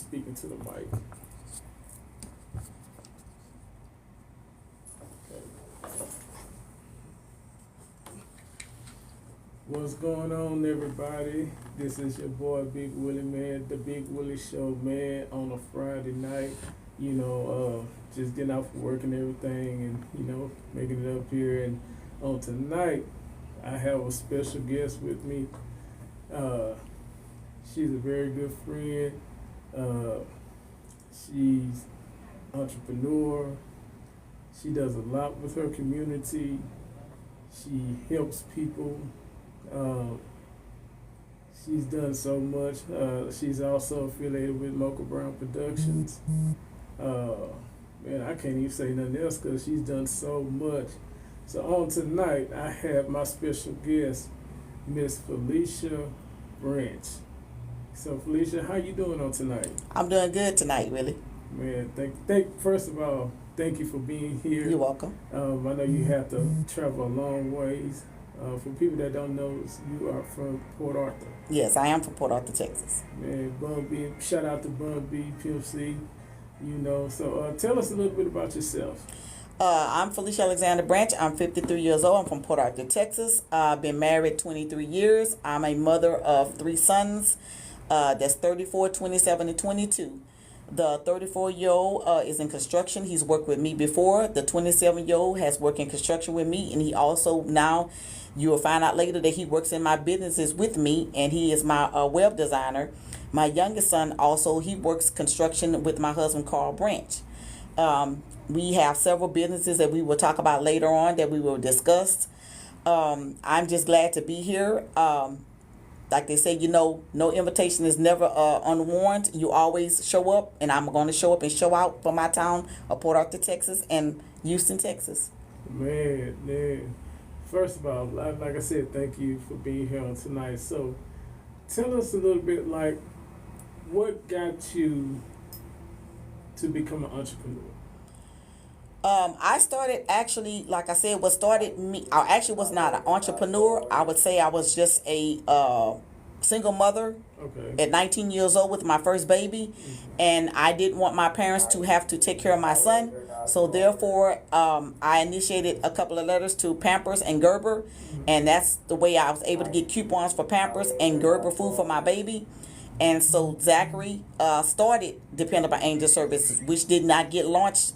speaking to the mic. Okay. What's going on, everybody? This is your boy Big Willie, man, the Big Willie Show, man, on a Friday night. Just getting off work and everything, and making it up here. And on tonight, I have a special guest with me. She's a very good friend. She's entrepreneur. She does a lot with her community. She helps people. She's done so much. She's also affiliated with Local Brown Productions. Man, I can't even say nothing else because she's done so much. So on tonight, I have my special guest, Miss Felicia Branch. So Felicia, how you doing on tonight? I'm doing good tonight, Willie. Man, first of all, thank you for being here. You're welcome. I know you have to travel a long ways. For people that don't know, you are from Port Arthur. Yes, I am from Port Arthur, Texas. Man, Bun B, shout out to Bun B, PMC. So tell us a little bit about yourself. I'm Felicia Alexander Branch. I'm 53 years old. I'm from Port Arthur, Texas. I've been married 23 years. I'm a mother of 3 sons. That's 34, 27, and 22. The 34-year-old is in construction. He's worked with me before. The 27-year-old has worked in construction with me, and he also now, you will find out later that he works in my businesses with me, and he is my web designer. My youngest son also, he works construction with my husband, Carl Branch. We have several businesses that we will talk about later on that we will discuss. I'm just glad to be here. Like they say, no invitation is never unwarranted. You always show up, and I'm going to show up and show out for my town of Port Arthur, Texas, and Houston, Texas. Man. First of all, like I said, thank you for being here on tonight. So tell us a little bit, like, what got you to become an entrepreneur? I started actually, like I said, what started me, I actually was not an entrepreneur. I would say I was just a single mother at 19 years old with my first baby. And I didn't want my parents to have to take care of my son. So therefore, I initiated a couple of letters to Pampers and Gerber. And that's the way I was able to get coupons for Pampers and Gerber food for my baby. And so Zachary started Dependable Angel Services, which did not get launched.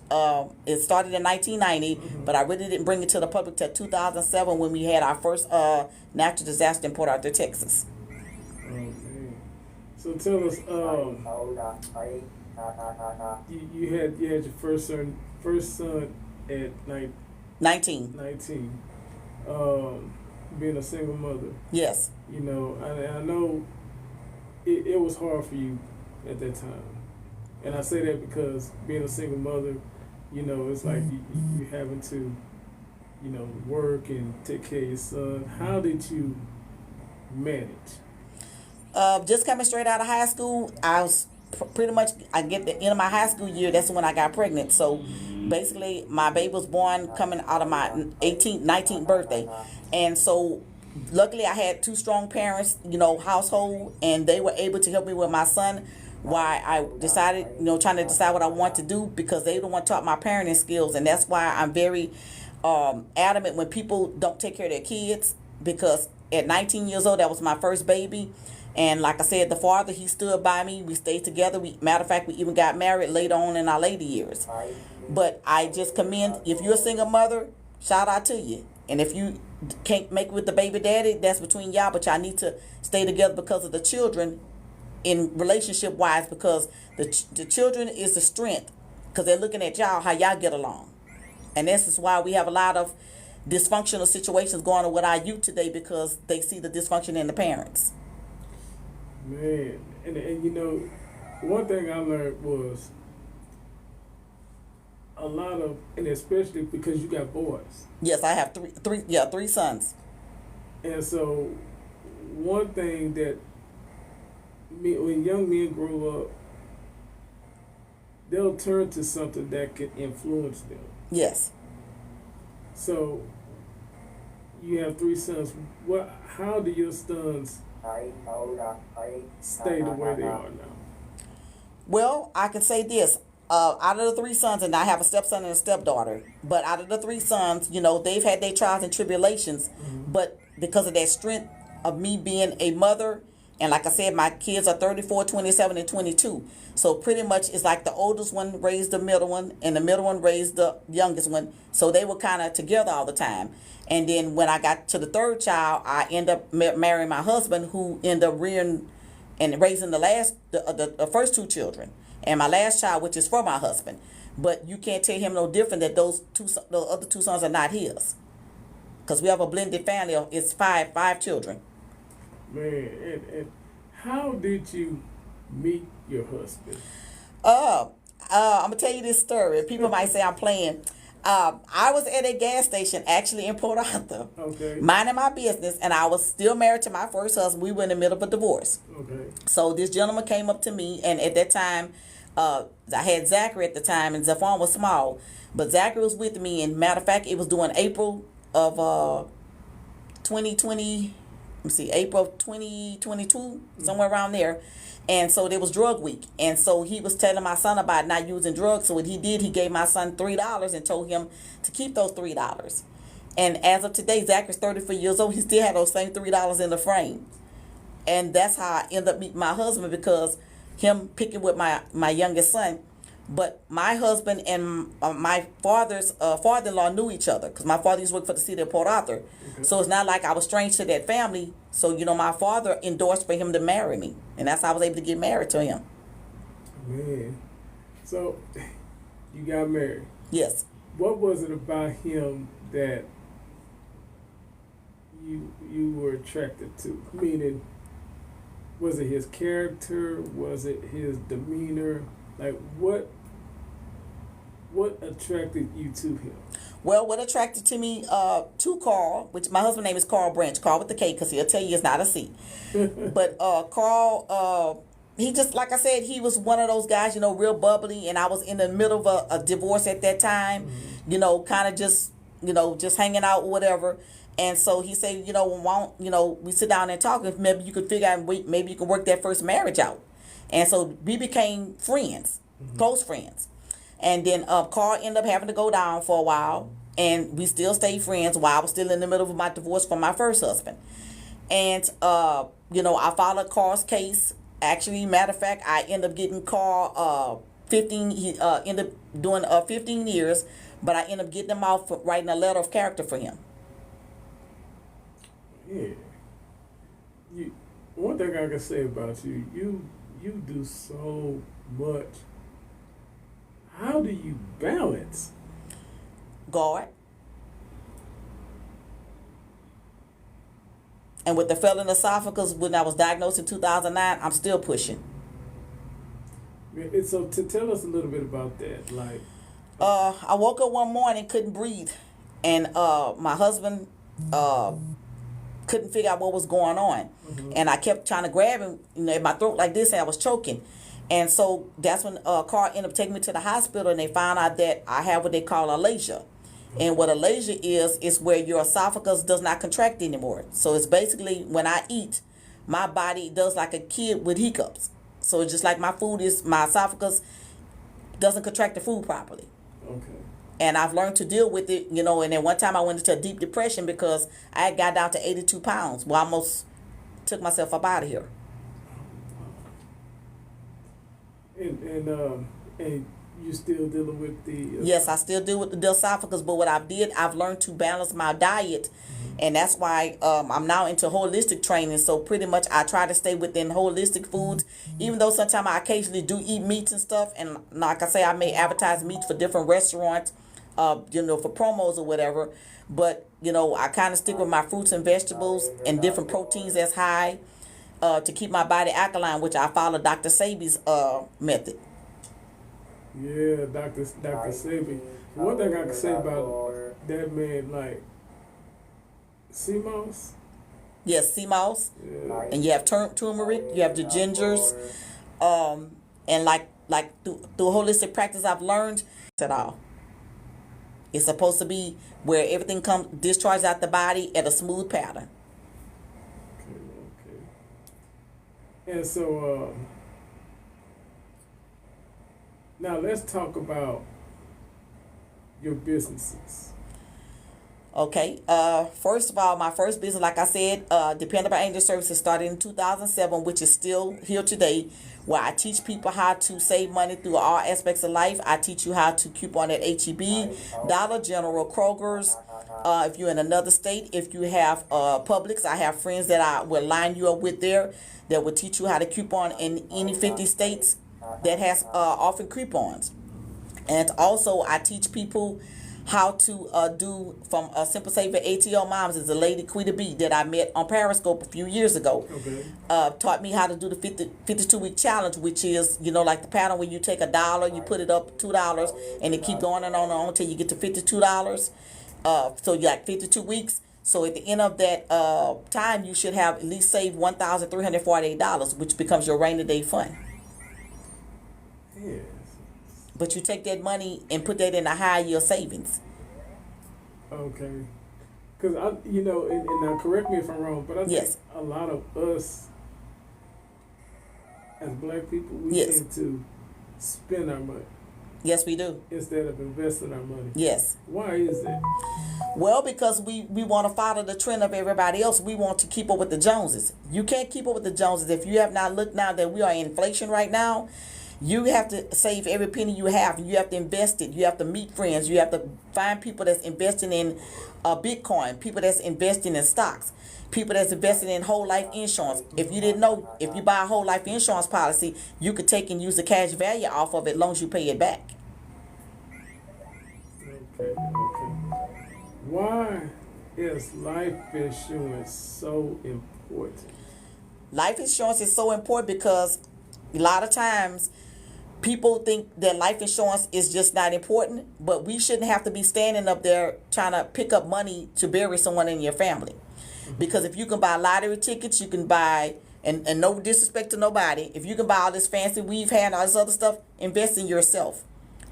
It started in 1990, but I really didn't bring it to the public till 2007 when we had our first natural disaster in Port Arthur, Texas. Okay. So tell us, you had your first son at 19. Being a single mother. Yes. I know. It was hard for you at that time. And I say that because being a single mother, it's like you having to, work and take care of your son. How did you manage? Just coming straight out of high school, I was pretty much, I get the end of my high school year, that's when I got pregnant. So basically my baby was born coming out of my 19th birthday. And so luckily I had 2 strong parents, household, and they were able to help me with my son while I decided, trying to decide what I want to do, because they don't want to taught my parenting skills. And that's why I'm very adamant when people don't take care of their kids, because at 19 years old, that was my first baby. And like I said, the father, he stood by me. We stayed together. Matter of fact, we even got married later on in our later years. But I just commend, if you're a single mother, shout out to you. And if you can't make it with the baby daddy, that's between y'all, but y'all need to stay together because of the children in relationship wise, because the children is the strength, because they're looking at y'all, how y'all get along. And this is why we have a lot of dysfunctional situations going on with our youth today, because they see the dysfunction in the parents. Man, and one thing I learned was a lot of, and especially because you got boys. Yes, I have three sons. And so one thing that when young men grow up, they'll turn to something that can influence them. Yes. So you have 3 sons. How do your sons stay the way they are now? Well, I can say this. Out of the three sons, and I have a stepson and a stepdaughter, but out of the three sons, they've had their trials and tribulations, but because of that strength of me being a mother, and like I said, my kids are 34, 27, and 22. So pretty much it's like the oldest one raised the middle one, and the middle one raised the youngest one. So they were kind of together all the time. And then when I got to the third child, I ended up marrying my husband, who ended up rearing and raising the first two children, and my last child, which is for my husband. But you can't tell him no different that the other two sons are not his, because we have a blended family. It's five children. Man, and how did you meet your husband? I'm gonna tell you this story. People might say I'm playing. I was at a gas station actually in Port Arthur, Okay. minding my business, and I was still married to my first husband. We were in the middle of a divorce. Okay. So this gentleman came up to me, and at that time, I had Zachary at the time, and Zaphon was small, but Zachary was with me. And matter of fact, it was during April of 2020. Let me see, April of 2022, somewhere around there. And so there was drug week. And so he was telling my son about not using drugs. So what he did, he gave my son $3 and told him to keep those $3. And as of today, Zach is 34 years old. He still had those same $3 in the frame. And that's how I ended up meeting my husband, because him picking with my youngest son. But my husband and my father's father-in-law knew each other, because my father used to work for the city of Port Arthur. Okay. So it's not like I was strange to that family. So, my father endorsed for him to marry me. And that's how I was able to get married to him. Man. So you got married. Yes. What was it about him that you were attracted to? Meaning, was it his character? Was it his demeanor? Like, what attracted you to him? Well, what attracted to me to Carl, which my husband's name is Carl Branch, Carl with the K, because he'll tell you it's not a C. But Carl, he just, like I said, he was one of those guys, real bubbly, and I was in the middle of a divorce at that time, kind of just hanging out or whatever. And so he said, we sit down and talk, and maybe you could figure out, maybe you could work that first marriage out. And so we became friends, close friends. And then Carl ended up having to go down for a while, and we still stayed friends while I was still in the middle of my divorce from my first husband. And, I followed Carl's case. Actually, matter of fact, I ended up getting Carl 15, he ended up doing 15 years, but I ended up getting him out for writing a letter of character for him. Yeah. One thing I can say about you do so much. How do you balance? God. And with the failing esophagus, when I was diagnosed in 2009, I'm still pushing. And so to tell us a little bit about that, like. I woke up one morning, couldn't breathe, and my husband couldn't figure out what was going on, and I kept trying to grab him, in my throat like this, and I was choking. And so that's when Carl ended up taking me to the hospital, and they found out that I have what they call alasia. And what alasia is where your esophagus does not contract anymore. So it's basically when I eat, my body does like a kid with hiccups. So it's just like my esophagus doesn't contract the food properly. Okay. And I've learned to deal with it, and then one time I went into a deep depression because I had got down to 82 pounds. Well, I almost took myself up out of here. And you still dealing with the Yes, I still deal with the esophagus, but what I've learned to balance my diet, and that's why I'm now into holistic training. So pretty much I try to stay within holistic foods, even though sometimes I occasionally do eat meats and stuff. And like I say, I may advertise meats for different restaurants, for promos or whatever. But I kind of stick with my fruits and vegetables and different proteins that's high. To keep my body alkaline, which I follow Dr. Sabi's method. Yeah, Dr. Sabi. One thing I can say about that man, like sea moss. Yes, sea moss. Yeah. And you have turmeric. You have the gingers, and like through holistic practice, I've learned at all. It's supposed to be where everything discharges out the body at a smooth pattern. And so, Now let's talk about your businesses. Okay. First of all, my first business, like I said, Dependable Angel Services started in 2007, which is still here today, where I teach people how to save money through all aspects of life. I teach you how to coupon at HEB, Dollar General, Kroger's. If you're in another state, if you have Publix, I have friends that I will line you up with there that will teach you how to coupon in any 50 states that has often coupons. And also, I teach people how to do from Simple Saver ATL Moms. Is a lady, Quita B, that I met on Periscope a few years ago. Okay. Taught me how to do the 52-week challenge, which is, like the pattern where you take $1, you put it up $2, and it keep going and on until you get to $52. So you got 52 weeks. So at the end of that time, you should have at least saved $1,348, which becomes your rainy day fund. Yes. But you take that money and put that in a high yield savings. Okay. Because and now correct me if I'm wrong, but I think Yes. a lot of us as black people, we Yes. tend to spend our money Yes, we do. instead of investing our money. Yes. Why is that? Well, because we want to follow the trend of everybody else. We want to keep up with the Joneses. You can't keep up with the Joneses if you have not looked now that we are in inflation right now. You have to save every penny you have. You have to invest it. You have to meet friends. You have to find people that's investing in Bitcoin, people that's investing in stocks, people that's investing in whole life insurance. If you didn't know, if you buy a whole life insurance policy, you could take and use the cash value off of it as long as you pay it back. Okay. Why is life insurance so important? Life insurance is so important because a lot of times people think that life insurance is just not important, but we shouldn't have to be standing up there trying to pick up money to bury someone in your family. Because if you can buy lottery tickets, you can buy, and no disrespect to nobody, if you can buy all this fancy we've had and all this other stuff, invest in yourself.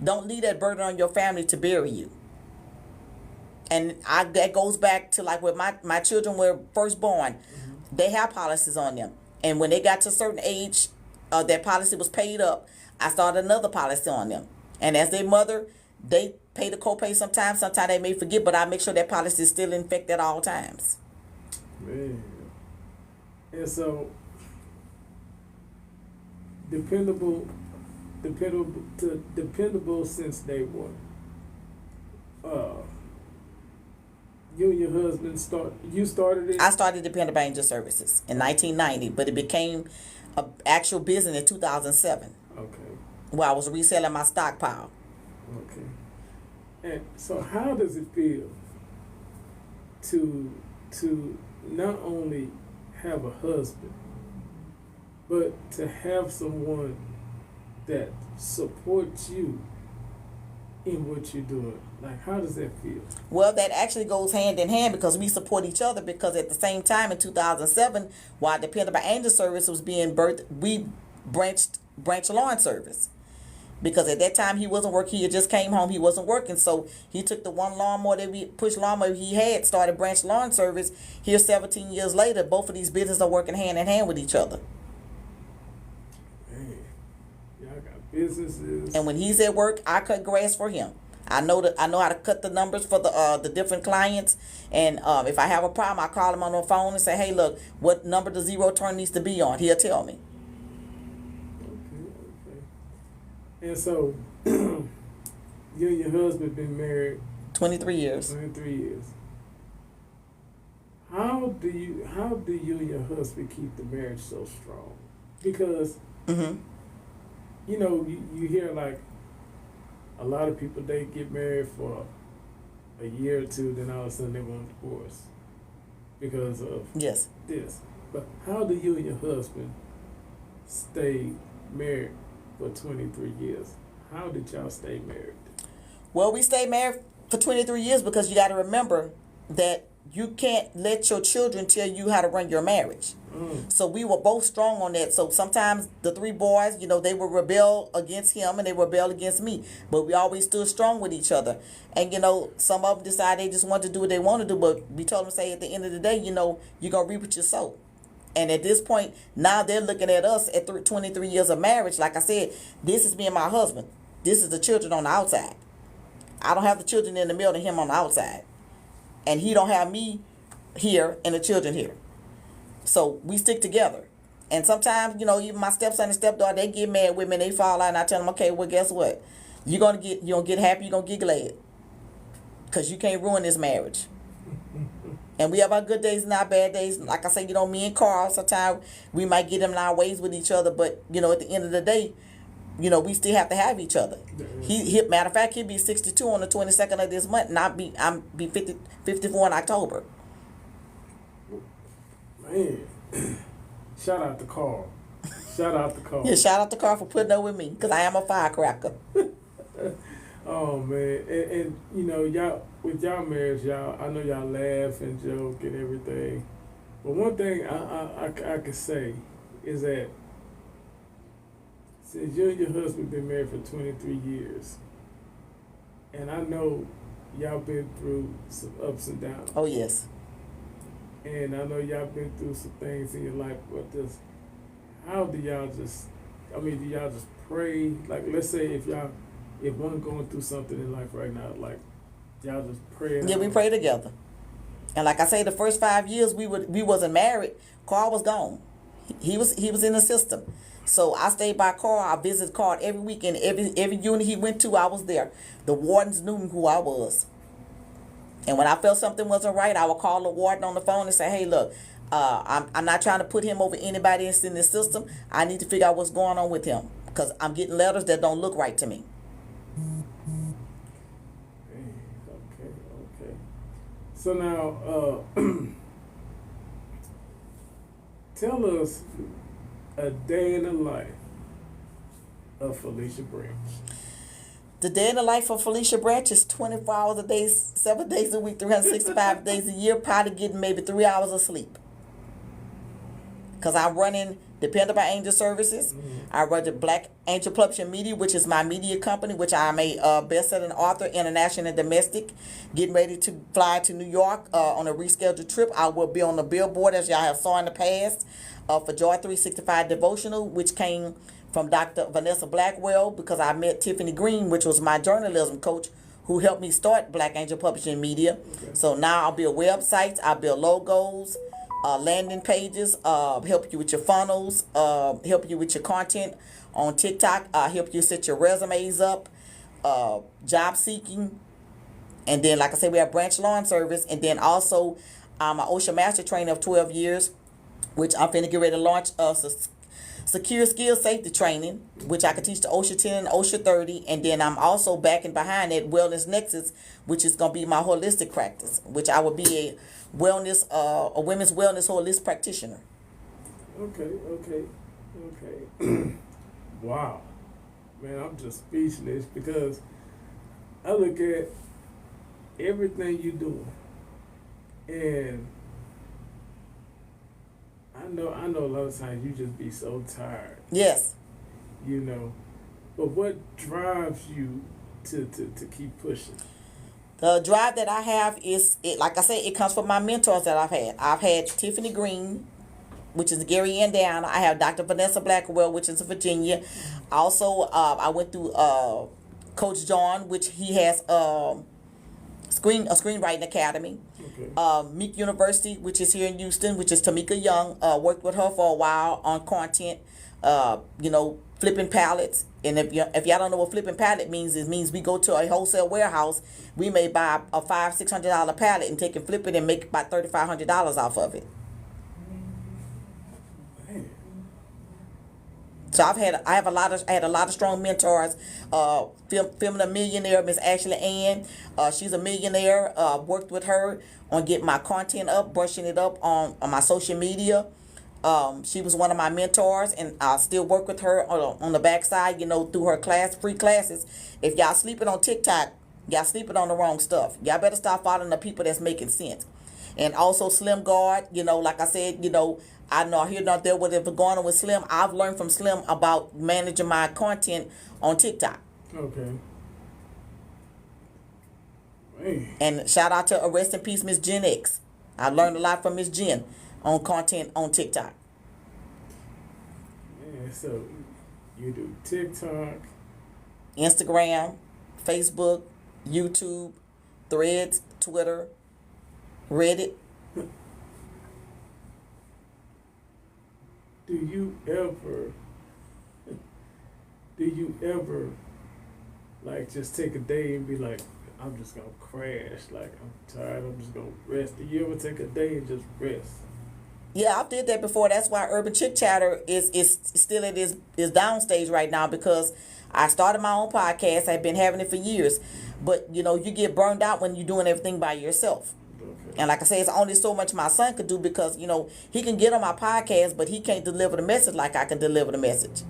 Don't leave that burden on your family to bury you. And that goes back to like when my children were first born, they have policies on them. And when they got to a certain age, that policy was paid up, I started another policy on them. And as their mother, they pay the copay sometimes. Sometimes they may forget, but I make sure that policy is still in effect at all times. Man. And so, dependable since day one. You and your husband started it? I started Dependable Angel Services in 1990, but it became an actual business in 2007. Okay. Where I was reselling my stockpile. Okay. And so how does it feel to not only have a husband, but to have someone that supports you in what you're doing? Like, how does that feel? Well, that actually goes hand in hand because we support each other, because at the same time in 2007, while Dependable Angel Service was being birthed, we branched lawn service. Because at that time he wasn't working, he had just came home, he wasn't working, so he took the one lawnmower that we push lawnmower he had, started branch lawn service. Here 17 years later, both of these businesses are working hand in hand with each other. Man, y'all got businesses. And when he's at work, I cut grass for him. I know how to cut the numbers for the different clients, and if I have a problem, I call him on the phone and say, "Hey, look, what number the zero turn needs to be on?" He'll tell me. Okay. And so, you and your husband been married 23 years. 23 years. How do you and your husband keep the marriage so strong? Because you hear like a lot of people, they get married for a year or two, then all of a sudden they want a divorce because of Yes. this. But how do you and your husband stay married for 23 years? How did y'all stay married? Well, we stayed married for 23 years because you got to remember that you can't let your children tell you how to run your marriage. So we were both strong on that. So sometimes the three boys, they would rebel against him and they rebel against me. But we always stood strong with each other. And, some of them decided they just wanted to do what they want to do. But we told them, say, at the end of the day, you're going to reap what you sow. And at this point, now they're looking at us at 23 years of marriage. Like I said, this is me and my husband. This is the children on the outside. I don't have the children in the middle and him on the outside. And he don't have me here and the children here. So we stick together. And sometimes, even my stepson and stepdaughter, they get mad with me and they fall out and I tell them, okay, well, guess what? You're gonna get happy, you're gonna get glad. Because you can't ruin this marriage. And we have our good days and our bad days. Like I say, me and Carl, sometimes we might get in our ways with each other, but at the end of the day, we still have to have each other. He matter of fact, he'll be 62 on the 22nd of this month, and I'm 54 in October. Man, shout out to Carl. Shout out to Carl. Yeah, shout out to Carl for putting up with me, because I am a firecracker. Oh man, and y'all with y'all marriage, I know y'all laugh and joke and everything, but one thing I can say is that since you and your husband been married for 23 years, and I know y'all been through some ups and downs. Oh yes. And I know y'all been through some things in your life, but how do y'all do y'all just pray? Like, let's say if one going through something in life right now, like, y'all just pray. Yeah, we pray together. And like I say, the first 5 years we wasn't married. Carl was gone. He was in the system. So I stayed by Carl. I visited Carl every weekend. Every unit he went to, I was there. The wardens knew who I was. And when I felt something wasn't right, I would call the warden on the phone and say, hey, look, I'm not trying to put him over anybody else in the system. I need to figure out what's going on with him, because I'm getting letters that don't look right to me. Okay. So now, tell us a day in the life of Felicia Branch. The day in the life of Felicia Branch is 24 hours a day, 7 days a week, 365 days a year, probably getting maybe 3 hours of sleep. Because I'm running Dependable Angel Services. Mm-hmm. I run the Black Angel Publishing Media, which is my media company, which I'm a best-selling author, international and domestic. Getting ready to fly to New York on a rescheduled trip. I will be on the billboard, as y'all have saw in the past, for Joy 365 Devotional, which came from Dr. Vanessa Blackwell, because I met Tiffany Green, which was my journalism coach, who helped me start Black Angel Publishing Media. Okay. So now I'll build websites, I'll build logos, landing pages, help you with your funnels, help you with your content on TikTok, help you set your resumes up, job seeking. And then, like I said, we have Branch Lawn Service. And then also, I'm an OSHA Master Trainer of 12 years, which I'm finna get ready to launch Secure Skill Safety Training, which I can teach the OSHA 10 and OSHA 30. And then I'm also backing behind that Wellness Nexus, which is going to be my holistic practice, which I will be a women's wellness holistic practitioner. Okay. Wow. Man, I'm just speechless, because I look at everything you do, and I know a lot of times you just be so tired. Yes. But what drives you to keep pushing? The drive that I have like I said, it comes from my mentors that I've had. I've had Tiffany Green, which is Gary, Indiana. I have Dr. Vanessa Blackwell, which is in Virginia. Also, I went through Coach John, which he has a screenwriting academy. Okay. Meek University, which is here in Houston, which is Tamika Young. Worked with her for a while on content, flipping pallets. And if y'all don't know what flipping pallet means, it means we go to a wholesale warehouse. We may buy a $500-$600 pallet and take and flip it and make about $3,500 off of it. Man. So I had a lot of strong mentors. Filming a Millionaire, Miss Ashley Ann. She's a millionaire. Worked with her on getting my content up, brushing it up on my social media. She was one of my mentors, and I still work with her on the backside, through her free classes. If y'all sleeping on TikTok, y'all sleeping on the wrong stuff. Y'all better start following the people that's making sense. And also Slim Guard, like I said, I know here not there whatever going on with Slim. I've learned from Slim about managing my content on TikTok. Okay. Man. And shout out to Rest in Peace, Miss Gen X. I learned a lot from Miss Jen on content on TikTok. Man, so you do TikTok, Instagram, Facebook, YouTube, Threads, Twitter, Reddit. Do you ever like just take a day and be like, I'm just gonna crash, like I'm tired, I'm just gonna rest? Do you ever take a day and just rest? Yeah, I did that before. That's why Urban Chick Chatter is still at its downstage right now, because I started my own podcast. I've been having it for years. But, you know, you get burned out when you're doing everything by yourself. Okay. And like I say, it's only so much my son could do, because, you know, he can get on my podcast, but he can't deliver the message like I can deliver the message.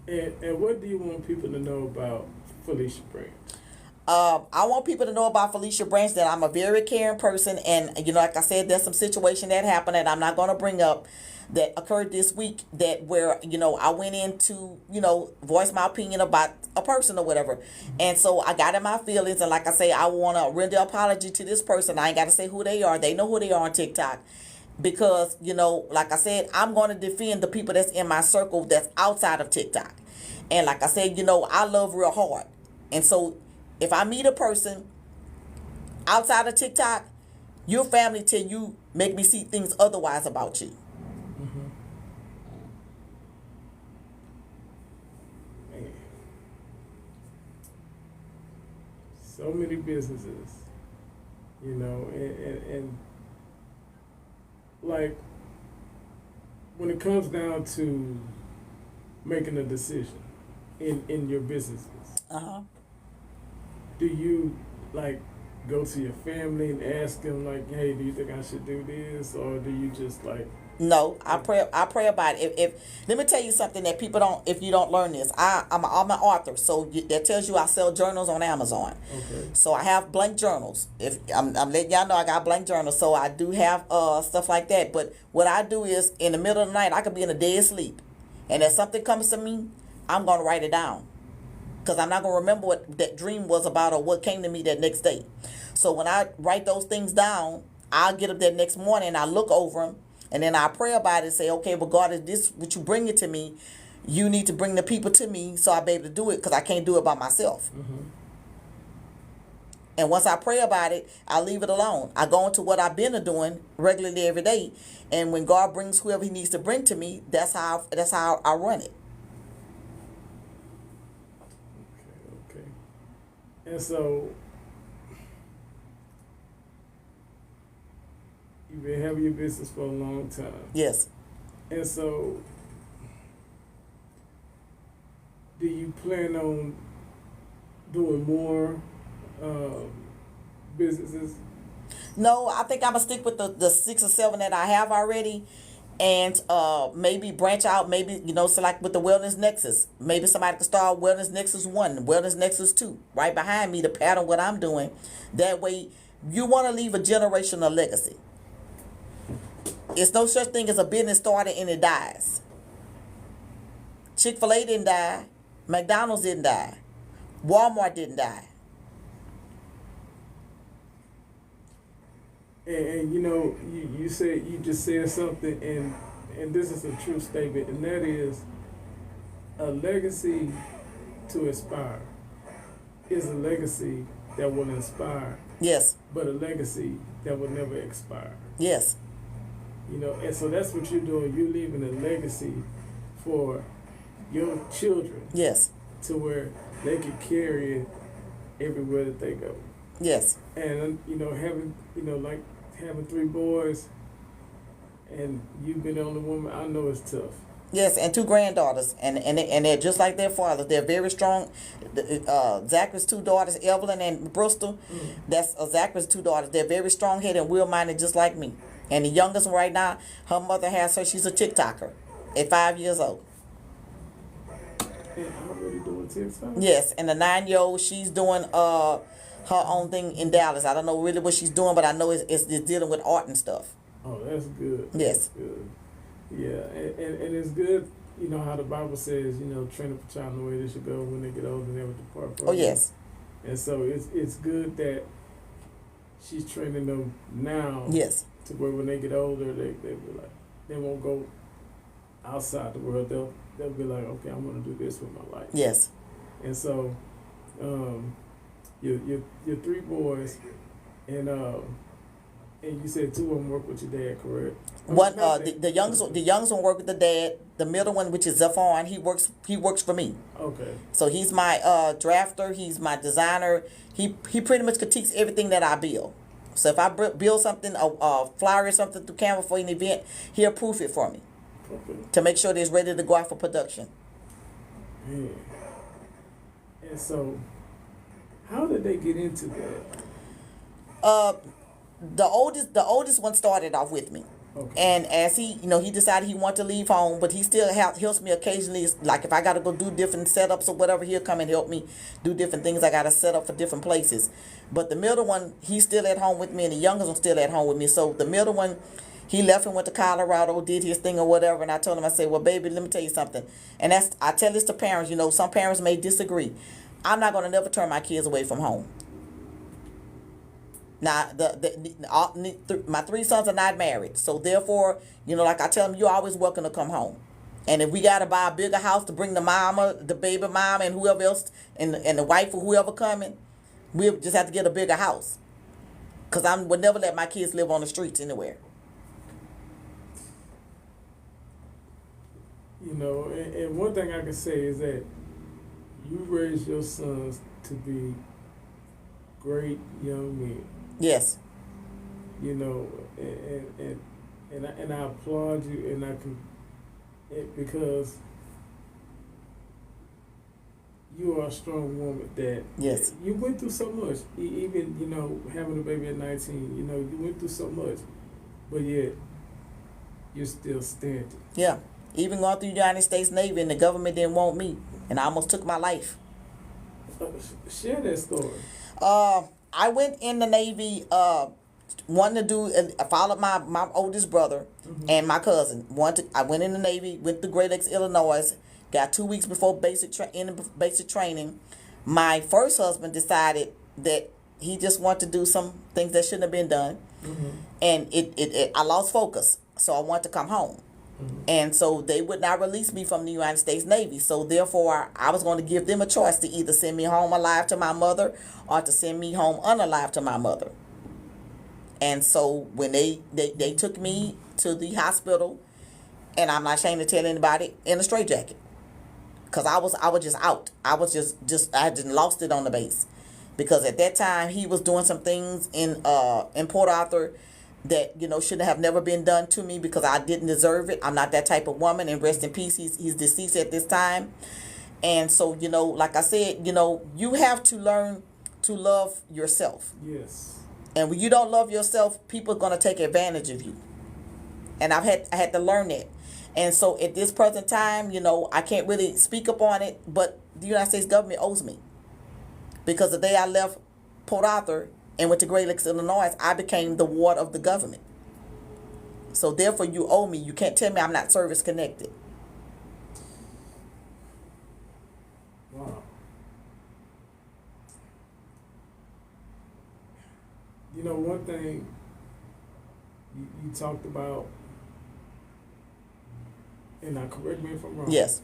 And what do you want people to know about Felicia Branch? I want people to know about Felicia Branch, that I'm a very caring person. And, you know, like I said, there's some situation that happened that I'm not going to bring up that occurred this week, that where, you know, I went in to, you know, voice my opinion about a person or whatever. And so I got in my feelings. And like I say, I want to render apology to this person. I ain't got to say who they are. They know who they are on TikTok. Because, you know, like I said, I'm going to defend the people that's in my circle that's outside of TikTok. And like I said, you know, I love real hard. And so if I meet a person outside of TikTok, your family till you make me see things otherwise about you. Mm-hmm. Man. So many businesses, you know, and like when it comes down to making a decision in your businesses, do you like go to your family and ask them like, hey, do you think I should do this, or do you just like? No, I pray about it. If let me tell you something that people don't, if you don't learn this, I'm an author, so that tells you I sell journals on Amazon. Okay. So I have blank journals. If I'm letting y'all know I got blank journals, so I do have stuff like that. But what I do is in the middle of the night I could be in a dead sleep, and if something comes to me, I'm gonna write it down, because I'm not gonna remember what that dream was about or what came to me that next day. So when I write those things down, I'll get up that next morning and I look over them. And then I pray about it and say, okay, but God, is this what you bring it to me? You need to bring the people to me so I'll be able to do it, because I can't do it by myself. Mm-hmm. And once I pray about it, I leave it alone. I go into what I've been doing regularly every day. And when God brings whoever he needs to bring to me, that's how I run it. Okay. And so you've been having your business for a long time. Yes. And so, do you plan on doing more businesses? No, I think I'm going to stick with the 6 or 7 that I have already. And maybe branch out, maybe, you know, so like with the Wellness Nexus. Maybe somebody could start Wellness Nexus 1, Wellness Nexus 2, right behind me to pattern what I'm doing. That way, you want to leave a generational legacy. It's no such thing as a business started and it dies. Chick-fil-A didn't die. McDonald's didn't die. Walmart didn't die. And you know, you just said something, and this is a true statement, and that is a legacy to inspire is a legacy that will inspire. Yes. But a legacy that will never expire. Yes. You know, and so that's what you're doing. You're leaving a legacy for your children. Yes. To where they can carry it everywhere that they go. Yes. And you know, having 3 boys, and you've been the only woman, I know it's tough. Yes, and 2 granddaughters, and they're just like their father. They're very strong. Zachary's 2 daughters, Evelyn and Bristol. Mm-hmm. That's Zachary's 2 daughters. They're very strong-headed and will-minded, just like me. And the youngest one right now, her mother has her. She's a TikToker at 5 years old. And already doing TikTok? Yes, and the 9-year-old, she's doing her own thing in Dallas. I don't know really what she's doing, but I know it's dealing with art and stuff. Oh, that's good. Yes. That's good. Yeah, and it's good, you know, how the Bible says, you know, train up a child in the way they should go. When they get older, they never depart from it. Oh, yes. And so it's good that she's training them now. Yes. To where when they get older, they be like, they won't go outside the world. they'll be like, okay, I'm gonna do this with my life. Yes. And so, your three boys, and you said two of them work with your dad, correct? One, the youngest one work with the dad. The middle one, which is Zafon, he works for me. Okay. So he's my drafter. He's my designer. He pretty much critiques everything that I build. So if I build something, a flyer or something through Canva for an event, he'll proof it for me. Okay. To make sure that it's ready to go out for production. Yeah. And so, how did they get into that? The oldest one started off with me. Okay. And as he decided he wanted to leave home, but he still helps me occasionally. Like if I got to go do different setups or whatever, he'll come and help me do different things I got to set up for different places. But the middle one, he's still at home with me, and the youngest one still at home with me. So the middle one, he left and went to Colorado, did his thing or whatever, and I told him, I said, well, baby, let me tell you something. And I tell this to parents, some parents may disagree. I'm not going to never turn my kids away from home. Now, my three sons are not married. So, therefore, like I tell them, you're always welcome to come home. And if we got to buy a bigger house to bring the mama, the baby mama, and whoever else, and the wife or whoever coming, we'll just have to get a bigger house. Because I would never let my kids live on the streets anywhere. And one thing I can say is that you raised your sons to be great young men. Yes. And I applaud you, and because you are a strong woman. That yes, you went through so much. Even having a baby at 19. You went through so much, but yet you're still standing. Yeah. Even going through the United States Navy, and the government didn't want me, and I almost took my life. Share that story. I went in the Navy, wanting to I followed my oldest brother and my cousin. I went in the Navy, went to Great Lakes, Illinois, got 2 weeks before basic training. My first husband decided that he just wanted to do some things that shouldn't have been done. And I lost focus, so I wanted to come home. And so they would not release me from the United States Navy. So therefore, I was going to give them a choice to either send me home alive to my mother or to send me home unalive to my mother. And so when they took me to the hospital, and I'm not ashamed to tell anybody, in a straitjacket, because I was just out. I was I had just lost it on the base, because at that time he was doing some things in Port Arthur that shouldn't have never been done to me, because I didn't deserve it. I'm not that type of woman, and rest in peace. He's deceased at this time. And so like I said, you have to learn to love yourself. Yes. And when you don't love yourself, people are gonna take advantage of you. And I had to learn that. And so at this present time, I can't really speak up on it, but the United States government owes me, because the day I left Port Arthur and went to Great Lakes, Illinois, I became the ward of the government. So therefore, you owe me. You can't tell me I'm not service connected. Wow. One thing you talked about, and now correct me if I'm wrong. Yes.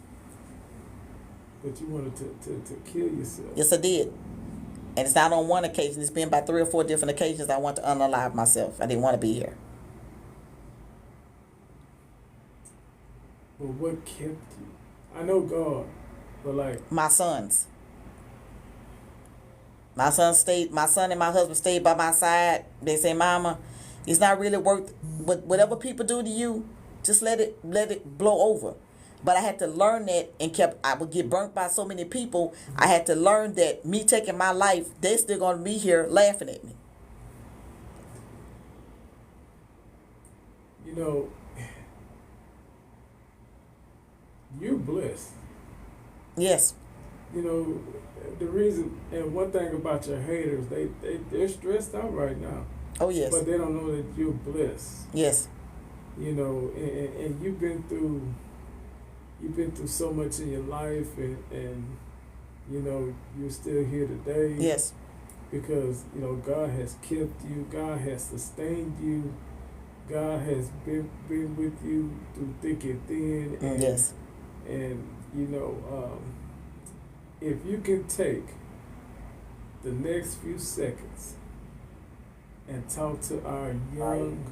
But you wanted to kill yourself. Yes, I did. And it's not on one occasion. It's been about 3 or 4 different occasions I want to unalive myself. I didn't want to be here. But what kept you? I know God, but like... My sons. My son and my husband stayed by my side. They say, Mama, it's not really worth... Whatever people do to you, just let it blow over. But I had to learn that, and I would get burnt by so many people. I had to learn that me taking my life, they're still going to be here laughing at me. You're blessed. Yes. The reason, and one thing about your haters, they're stressed out right now. Oh, yes. But they don't know that you're blessed. Yes. And you've been through so much in your life, and you're still here today. Yes. Because God has kept you, God has sustained you, God has been with you through thick and thin. And, yes. And you know, if you can take the next few seconds and talk to our young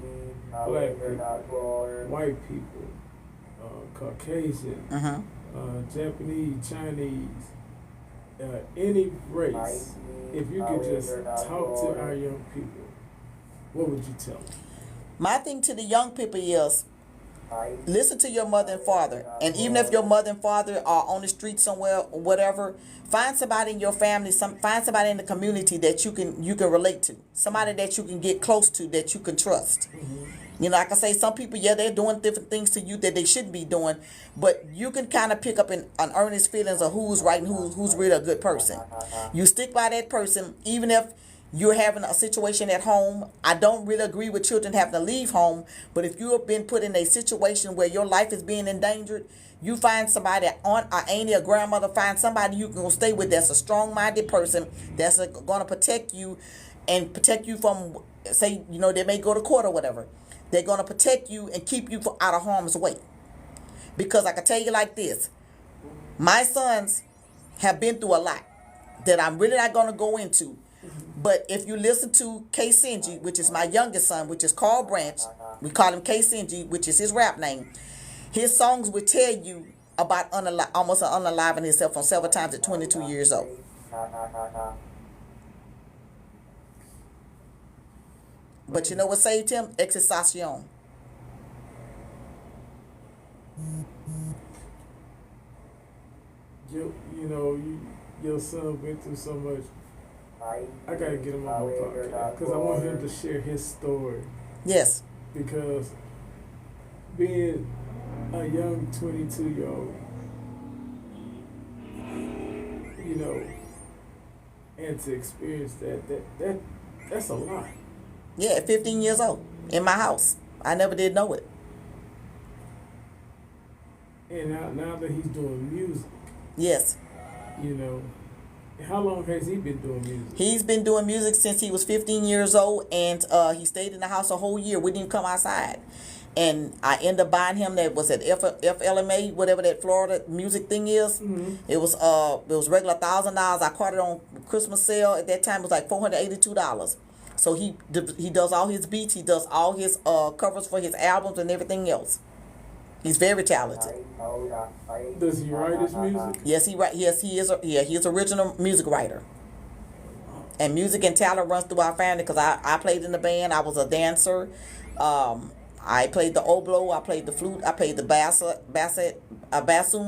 black people, white people, Caucasian, Japanese, Chinese, any race, if you could just talk to our young people, what would you tell them? My thing to the young people is, listen to your mother and father. And even if your mother and father are on the street somewhere or whatever, find somebody in your family, find somebody in the community that you can relate to. Somebody that you can get close to, that you can trust. You know, like I say, some people, yeah, they're doing different things to you that they shouldn't be doing, but you can kind of pick up an earnest feelings of who's right and who's really a good person. You stick by that person, even if you're having a situation at home. I don't really agree with children having to leave home, but if you have been put in a situation where your life is being endangered, you find somebody, aunt or auntie or grandmother, find somebody you can stay with that's a strong-minded person that's going to protect you and protect you from, say, you know, they may go to court or whatever. They're going to protect you and keep you out of harm's way. Because I can tell you like this, my sons have been through a lot that I'm really not going to go into. But if you listen to K. Sinji, which is my youngest son, which is Carl Branch, we call him K. Sinji, which is his rap name. His songs would tell you about almost unaliving himself on several times at 22 years old. But you know what saved him? Exercision. Your son went through so much. I gotta get him on my podcast because I want him to share his story. Yes. Because being a young 22-year-old, you know, and to experience that's a lot. Yeah, at 15 years old in my house. I never did know it. And now that he's doing music. Yes. You know, how long has he been doing music? He's been doing music since he was 15 years old, and he stayed in the house a whole year. We didn't come outside. And I ended up buying him that was at FLMA, whatever that Florida music thing is. Mm-hmm. It was regular $1,000. I caught it on Christmas sale at that time. It was like $482. So he does all his beats. He does all his covers for his albums and everything else. He's very talented. Does he write his music? Yes, he is. He's an original music writer. And music and talent runs through our family because I played in the band. I was a dancer. I played the oboe. I played the flute. I played the bassoon.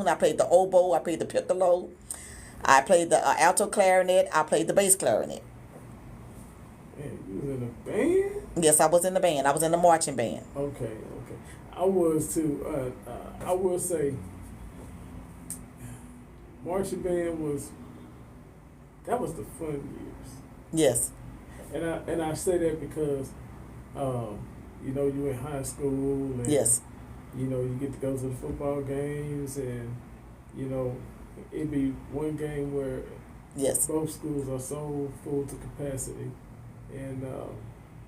I played the oboe. I played the piccolo. I played the alto clarinet. I played the bass clarinet. Man, you was in a band? Yes, I was in the band. I was in the marching band. Okay. I was too. I will say, marching band was the fun years. Yes. And I say that because, you in high school. And, yes. You get to go to the football games, and it'd be one game where yes, both schools are so full to capacity, and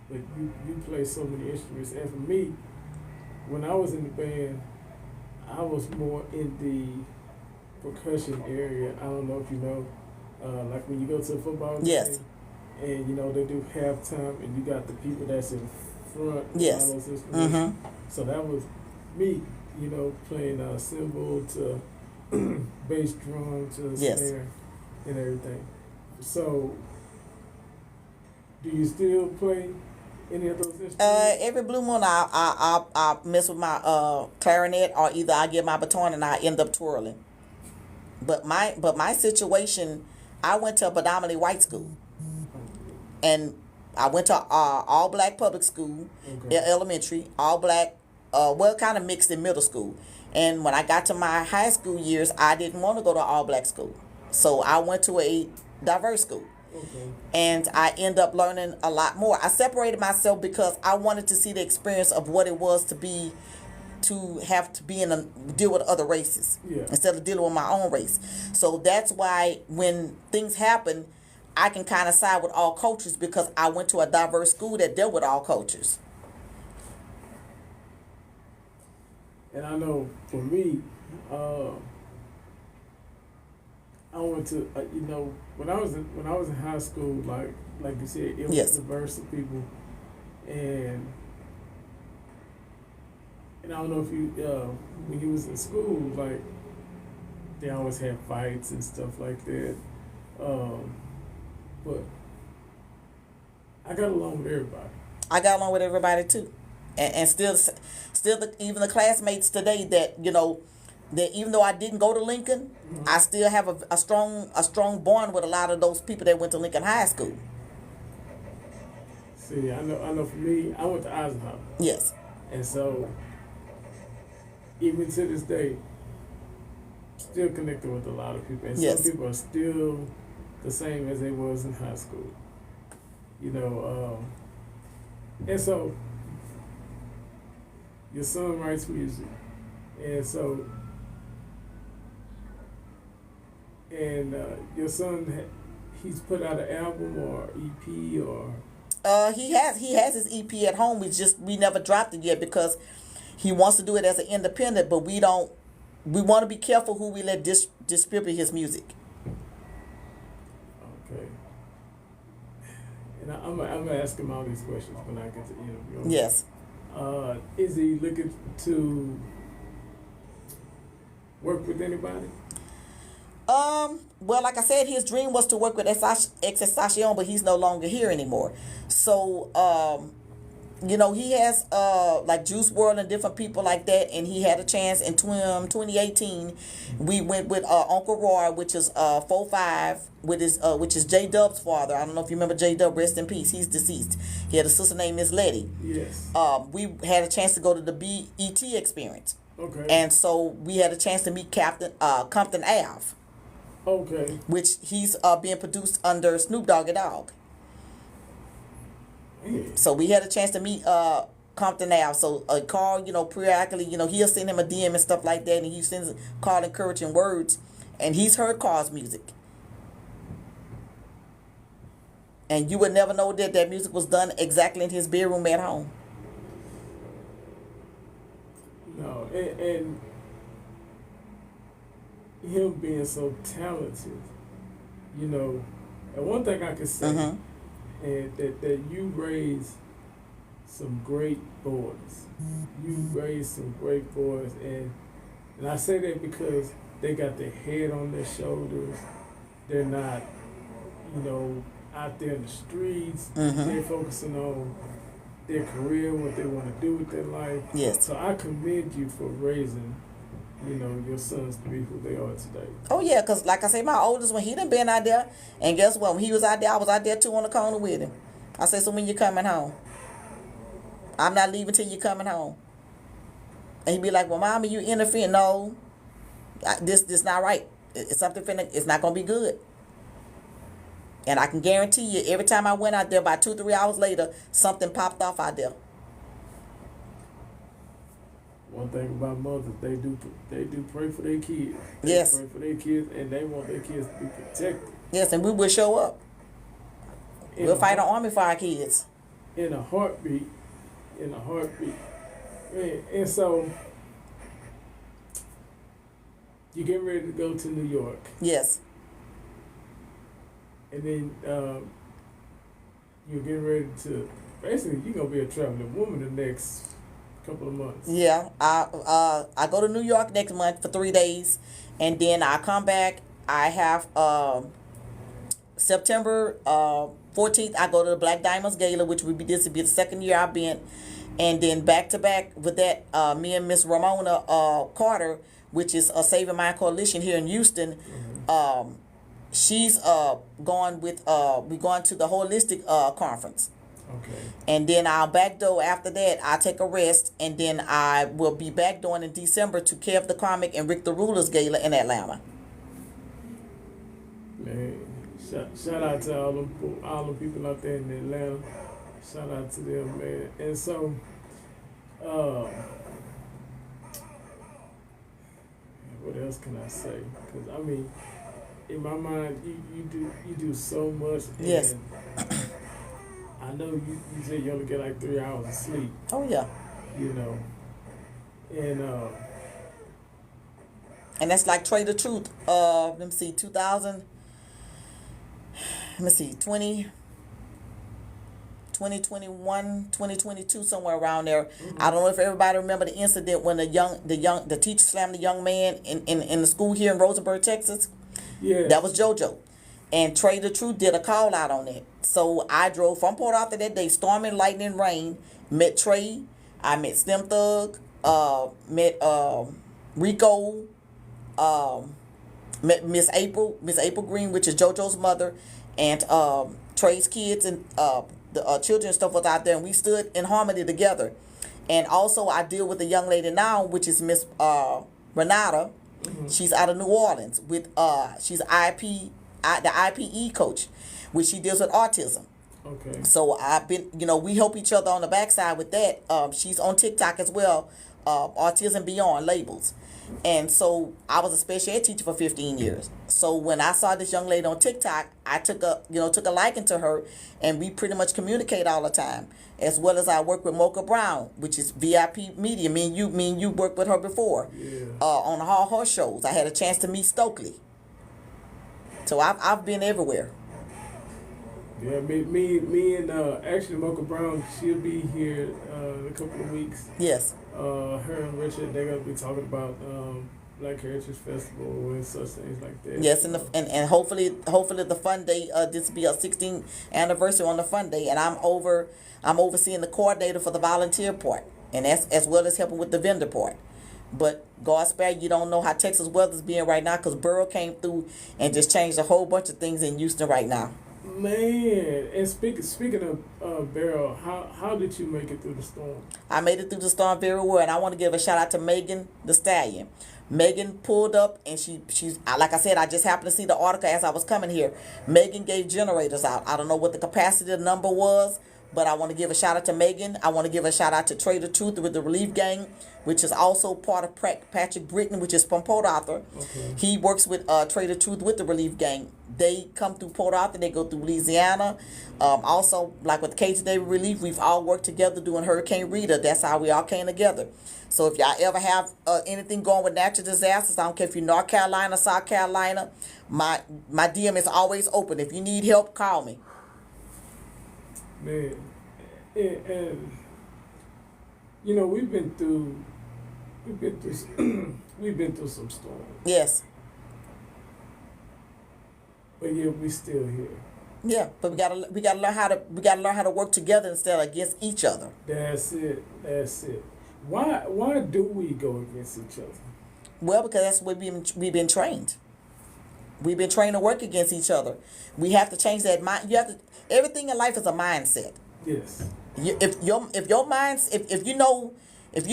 but you play so many instruments. And for me, when I was in the band, I was more in the percussion area. I don't know if you know, like when you go to a football game, yes, and they do halftime, and you got the people that's in front. Yes. All those instruments. Mm-hmm. So that was me, playing cymbal to bass drum to yes, snare and everything. So, do you still play any of those instruments? Every blue moon I mess with my clarinet, or either I get my baton and I end up twirling. But my situation, I went to a predominantly white school, and I went to all black public school, okay, elementary, all black, kind of mixed in middle school. And when I got to my high school years, I didn't want to go to all black school, so I went to a diverse school. Okay. And I end up learning a lot more. I separated myself because I wanted to see the experience of what it was to have to be deal with other races, yeah, instead of dealing with my own race. So that's why when things happen, I can kind of side with all cultures because I went to a diverse school that dealt with all cultures. And I know for me, went to when I was in high school, like you said, it was Yes. diverse of people, and I don't know if you when you was in school, like they always had fights and stuff like that, but I got along with everybody. I got along with everybody too, and still even the classmates today that that even though I didn't go to Lincoln, Mm-hmm. I still have a strong bond with a lot of those people that went to Lincoln High School. See, I know. For me, I went to Eisenhower, Yes, and so even to this day, still connected with a lot of people, and Yes. some people are still the same as they was in high school. And so your son writes music, and so your son he's put out an album or EP or he has his EP at home. We never dropped it yet because he wants to do it as an independent, but we don't. We want to be careful who we let distribute his music. okay. And I'm gonna ask him all these questions when I get to interview him. Yes. Is he looking to work with anybody? Well, like I said, his dream was to work with Exestacion, but he's no longer here anymore. So, he has like Juice World and different people like that, and he had a chance in 2018. We went with Uncle Roy, which is 4-5, with his which is J Dub's father. I don't know if you remember J Dub. Rest in peace. He's deceased. He had a sister named Miss Letty. Yes. We had a chance to go to the BET experience. Okay. And so we had a chance to meet Compton Ave. Okay. Which he's being produced under Snoop Doggy Dogg. Man. So we had a chance to meet Compton Ave. So Carl, periodically, he'll send him a DM and stuff like that, and he sends Carl encouraging words, and he's heard Carl's music. And you would never know that music was done exactly in his bedroom at home. No, and him being so talented, and one thing I can say, Mm-hmm. and that you raised some great boys. You raised some great boys, and I say that because they got their head on their shoulders. They're not, out there in the streets. Mm-hmm. They're focusing on their career, what they want to do with their life. Yes. So I commend you for raising, your sons to be who they are today. Oh yeah, because like I say, my oldest one, he done been out there, and guess what? When he was out there, I was out there too on the corner with him. I said, so when you coming home? I'm not leaving till you coming home. And he'd be like, well, Mama, you interfering? No, this not right. It's something it's not gonna be good. And I can guarantee you, every time I went out there, about 2-3 hours later, something popped off out there. One thing about mothers, they do pray for their kids. They Yes. pray for their kids, and they want their kids to be protected. Yes, and we will show up. We'll fight an army for our kids. In a heartbeat. And so, you're getting ready to go to New York. Yes. And then you're getting ready to, basically, you're going to be a traveling woman the next couple of months. Yeah. I go to New York next month for 3 days, and then I come back. I have September 14th, I go to the Black Diamonds Gala, which would be the second year I've been. And then back to back with that, me and Miss Ramona Carter, which is a Saving Mind Coalition here in Houston. Mm-hmm. She's going with we're going to the holistic conference. Okay. And then I'll backdoor after that. I'll take a rest, and then I will be backdooring in December to Kev the Comic and Rick the Ruler's Gala in Atlanta. Man, shout out to all them people out there in Atlanta. Shout out to them, man. And so, what else can I say? Because I mean, in my mind, you do so much. And Yes. I know you said you only get like 3 hours of sleep. Oh yeah. And And that's like Trade the Truth. Let me see, 2000. me see, 2021, 2022, somewhere around there. I don't know if everybody remember the incident when the teacher slammed the young man in the school here in Rosenberg, Texas. Yeah. That was JoJo. And Trey the Truth did a call out on it. So I drove from Port Arthur that day, storming, lightning, rain. Met Trey. I met Slim Thug. Met Rico. Met Miss April Green, which is JoJo's mother, and Trey's kids and the children and stuff was out there, and we stood in harmony together. And also, I deal with a young lady now, which is Miss Renata. She's out of New Orleans with she's the IPE coach, which she deals with autism. Okay. So I've been, we help each other on the backside with that. She's on TikTok as well, Autism Beyond Labels. And so I was a special ed teacher for 15 years. So when I saw this young lady on TikTok, I took a liking to her, and we pretty much communicate all the time. As well as I work with Mocha Brown, which is VIP Media. Me and you worked with her before. Yeah. On the Hall Horse shows. I had a chance to meet Stokely. So I've been everywhere. Yeah, me and actually Mocha Brown, she'll be here in a couple of weeks. Yes. Her and Richard, they're gonna be talking about Black Heritage Festival and such things like that. Yes, and hopefully the fun day. This will be our 16th anniversary on the fun day, and I'm overseeing the coordinator for the volunteer part, and as well as helping with the vendor part. But God spare you don't know how Texas weather's being right now, because Burrow came through and just changed a whole bunch of things in Houston right now. Man, and speaking of Beryl, how did you make it through the storm? I made it through the storm very well, and I want to give a shout out to Megan the Stallion. Megan pulled up, and she's like I said, I just happened to see the article as I was coming here. Megan gave generators out. I don't know what the capacity of the number was, but I want to give a shout out to Megan. I want to give a shout out to Trey the Truth with the Relief Gang, which is also part of Patrick Britton, which is from Port Arthur. Okay. He works with Trey the Truth with the Relief Gang. They come through Port Arthur, they go through Louisiana. Also, like with KT David Relief, we've all worked together doing Hurricane Rita. That's how we all came together. So if y'all ever have anything going with natural disasters, I don't care if you're North Carolina, South Carolina, my DM is always open. If you need help, call me. Man, and we've been through some storms. Yes. But yeah, we still here. Yeah, but we gotta learn how to work together instead of against each other. That's it. Why do we go against each other? Well, because that's what we've been trained. We've been trained to work against each other. We have to change that mind. Everything in life is a mindset. Yes. If you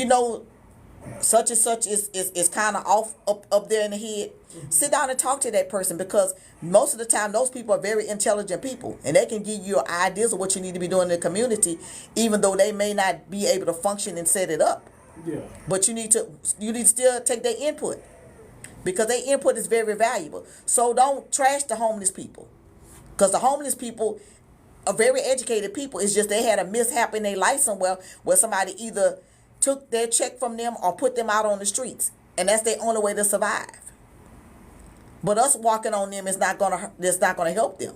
know such and such is kind of off up there in the head, sit down and talk to that person, because most of the time those people are very intelligent people, and they can give you ideas of what you need to be doing in the community, even though they may not be able to function and set it up. Yeah. But you need to still take their input, because their input is very valuable. So don't trash the homeless people, because the homeless people are very educated people. It's just they had a mishap in their life somewhere where somebody either took their check from them or put them out on the streets, and that's their only way to survive. But us walking on them is not gonna help them.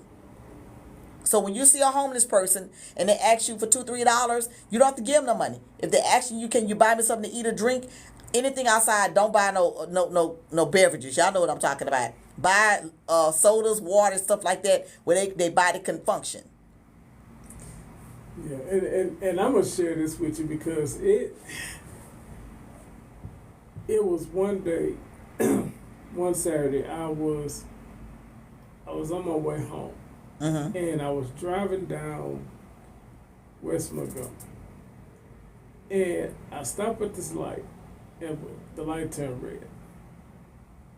So when you see a homeless person and they ask you for $2-3, you don't have to give them the money. If they ask you, can you buy me something to eat or drink? Anything outside, don't buy no beverages. Y'all know what I'm talking about. Buy sodas, water, stuff like that, where they body can function. Yeah, and I'm gonna share this with you because it was one day, one Saturday, I was on my way home, and I was driving down West Montgomery, and I stopped at this light, and the light turned red,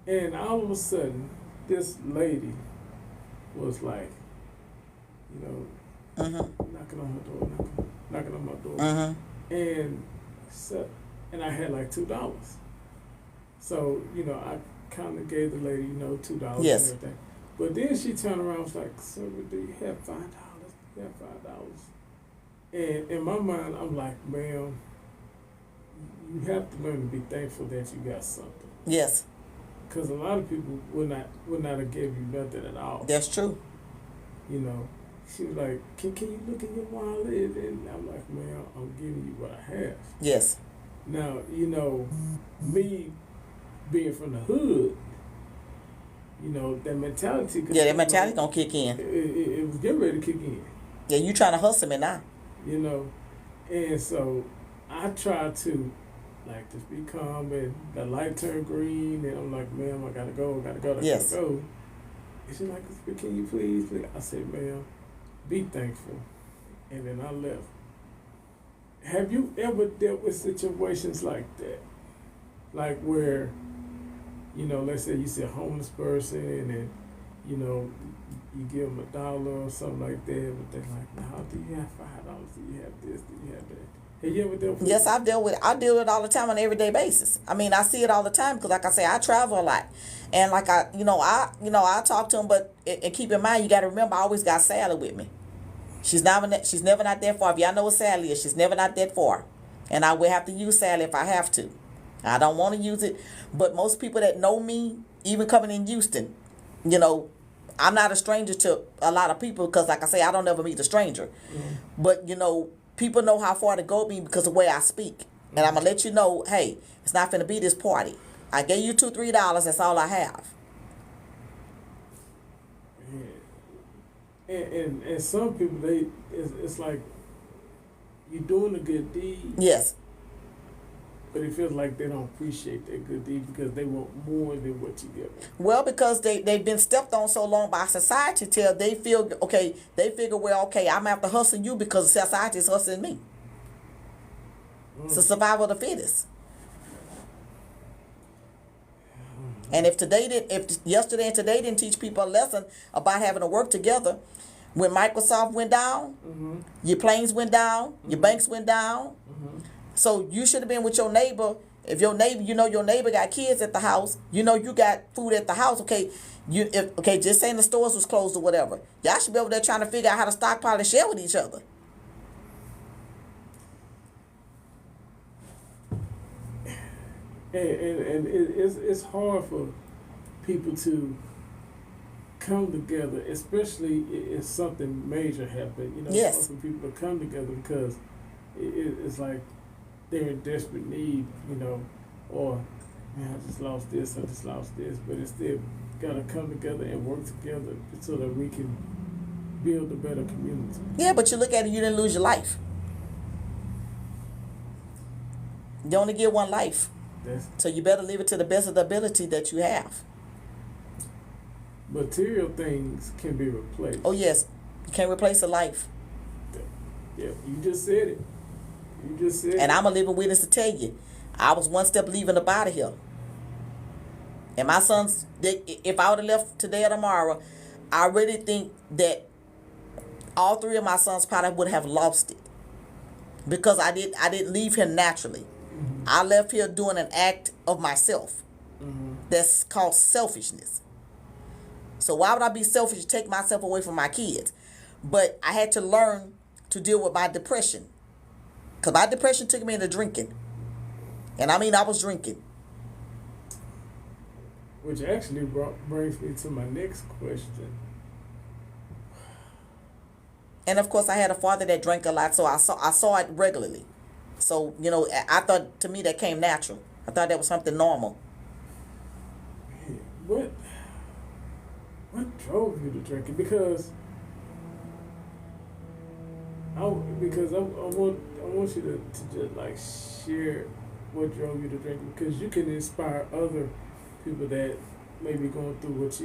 and all of a sudden, this lady was like, knocking on my door, and I had like $2. So I kind of gave the lady $2 Yes. and everything. But then she turned around and was like, "Sir, do you have $5? You have $5?" And in my mind, I'm like, "Ma'am, you have to learn to be thankful that you got something." Yes. Because a lot of people would not have gave you nothing at all. That's true. you know, she was like, can you look in your wallet? And I'm like, man, I'm giving you what I have. Yes. Now, you know, me being from the hood, you know, that mentality. Yeah, that mentality gonna kick in. It was getting ready to kick in. Yeah, you trying to hustle me now. You know, and so I try to, like, just be calm, and the light turned green, and I'm like, ma'am, I gotta go. Yes. And she's like, can you please? I said, ma'am, be thankful. And then I left. Have you ever dealt with situations like that? Like where, you know, let's say you see a homeless person and, you know, you give them $1 or something like that, but they're like, no, do you have $5? Do you have this? Do you have that? Have you ever dealt with Yes, I deal with it all the time on an everyday basis. I mean, I see it all the time because, like I say, I travel a lot, and like I talk to them. But and keep in mind, you got to remember, I always got Sally with me. She's never not that far. If y'all know what Sally is, she's never not that far, and I will have to use Sally if I have to. I don't want to use it, but most people that know me, even coming in Houston, you know, I'm not a stranger to a lot of people because, like I say, I don't ever meet a stranger. Mm-hmm. But, you know, people know how far to go with me because of the way I speak. And I'm going to let you know, hey, it's not finna be this party. I gave you $2, $3. That's all I have. And some people, it's like you're doing a good deed. Yes. But it feels like they don't appreciate that good deed because they want more than what you give them. Well, because they've been stepped on so long by society till they feel, okay, they figure, well, okay, I'm going to have to hustle you because society is hustling me. It's the survival of the fittest. And if yesterday and today didn't teach people a lesson about having to work together, when Microsoft went down, mm-hmm. your planes went down, mm-hmm. your banks went down. Mm-hmm. So you should have been with your neighbor. If your neighbor got kids at the house, you know you got food at the house. Okay, just saying the stores was closed or whatever. Y'all should be over there trying to figure out how to stockpile and share with each other. And it's hard for people to come together, especially if something major happened. You know, yes. It's hard for people to come together because it's like they're in desperate need, you know, or man, I just lost this, but instead gotta come together and work together so that we can build a better community. Yeah, but you look at it, you didn't lose your life. You only get one life. So you better leave it to the best of the ability that you have. Material things can be replaced. Oh yes, you can't replace a life. Yeah, you just said it. And I'm a living witness to tell you, I was one step leaving up out of here. And my sons, if I would have left today or tomorrow, I really think that all three of my sons probably would have lost it. Because I didn't leave here naturally. Mm-hmm. I left here doing an act of myself. Mm-hmm. That's called selfishness. So why would I be selfish to take myself away from my kids? But I had to learn to deal with my depression. Because my depression took me into drinking. And I mean, I was drinking. Which actually brings me to my next question. And of course, I had a father that drank a lot, so I saw it regularly. So, you know, I thought, to me, that came natural. I thought that was something normal. What drove you to drinking? Because I want you to just like share what drove you to drinking, because you can inspire other people that may be going through what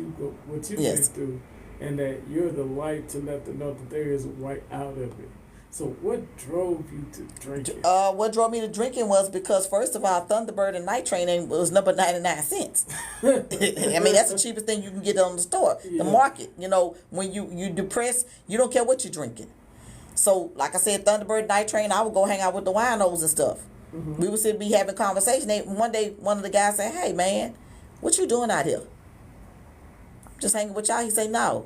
you yes. went through, and that you're the light to let them know that there is a way out of it. So what drove you to drinking? What drove me to drinking was because, first of all, Thunderbird and Night Train was number 99 cents. I mean, that's the cheapest thing you can get on the store, the market. You know, when you depressed, you don't care what you're drinking. So, like I said, Thunderbird, Night Train, I would go hang out with the winos and stuff. Mm-hmm. We would be having conversation. One day, one of the guys said, "Hey, man, what you doing out here?" "I'm just hanging with y'all." He said, "No,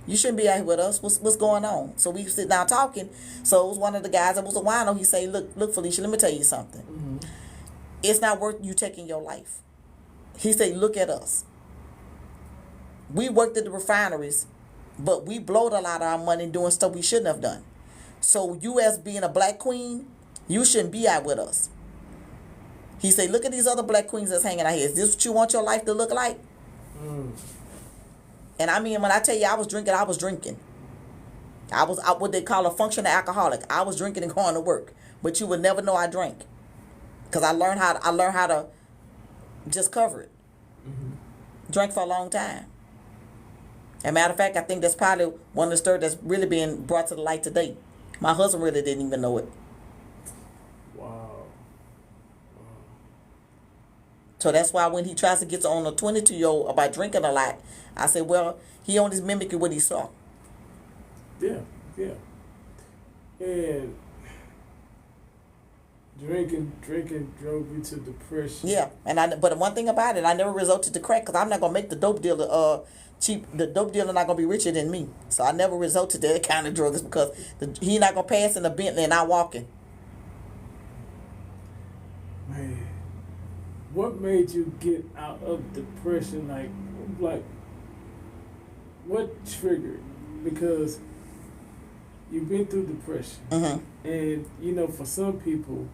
you shouldn't be out here with us. What's going on?" So we sit down talking. So it was one of the guys that was a wino. He said, look, Felicia, let me tell you something. Mm-hmm. It's not worth you taking your life. He said, look at us. We worked at the refineries But we blowed a lot of our money doing stuff we shouldn't have done. So you, as being a black queen, you shouldn't be out with us. He said, look at these other black queens that's hanging out here. Is this what you want your life to look like? And I mean, when I tell you I was drinking. I was what they call a functional alcoholic. I was drinking and going to work. But you would never know I drank. Because I learned how to just cover it. Drank for a long time. As a matter of fact, I think that's probably one of the stories that's really being brought to the light today. My husband really didn't even know it. Wow. So that's why when he tries to get on a 22-year-old about drinking a lot, I say, well, he only mimicking what he saw. Yeah. And drinking drove you to depression. Yeah, but one thing about it, I never resorted to crack because I'm not gonna make the dope dealer cheap. The dope dealer not gonna be richer than me, so I never resorted to that kind of drugs because he not gonna pass in the Bentley and I walking. Man, what made you get out of depression? Like what triggered? Because you've been through depression, and for some people,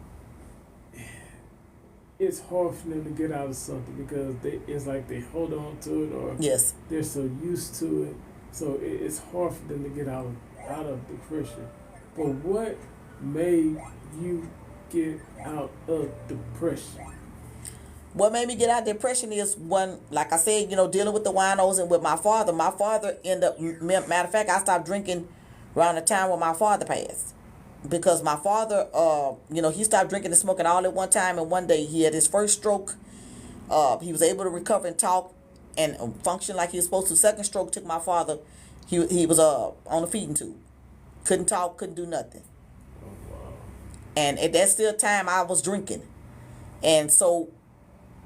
it's hard for them to get out of something because it's like they hold on to it, or yes, they're so used to it, so it's hard for them to get out of depression. But what made you get out of depression? What made me get out of depression is one, like I said, dealing with the winos and with my father. My father ended up, matter of fact, I stopped drinking around the time when my father passed. Because my father, he stopped drinking and smoking all at one time. And one day he had his first stroke. He was able to recover and talk and function like he was supposed to. Second stroke took my father. He was on a feeding tube. Couldn't talk, couldn't do nothing. Oh, wow. And at that still time, I was drinking. And so,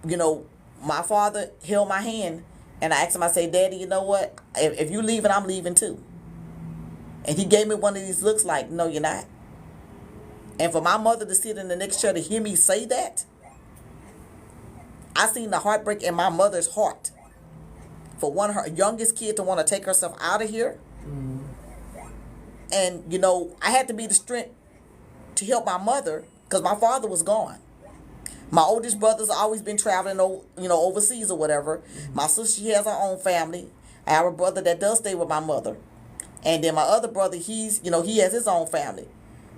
my father held my hand. And I asked him, I say, Daddy, you know what? If you leaving, I'm leaving too. And he gave me one of these looks like, no, you're not. And for my mother to sit in the next chair to hear me say that, I seen the heartbreak in my mother's heart. For one of her youngest kids to want to take herself out of here. And, I had to be the strength to help my mother because my father was gone. My oldest brother's always been traveling, overseas or whatever. My sister, she has her own family. I have a brother that does stay with my mother. And then my other brother, he has his own family.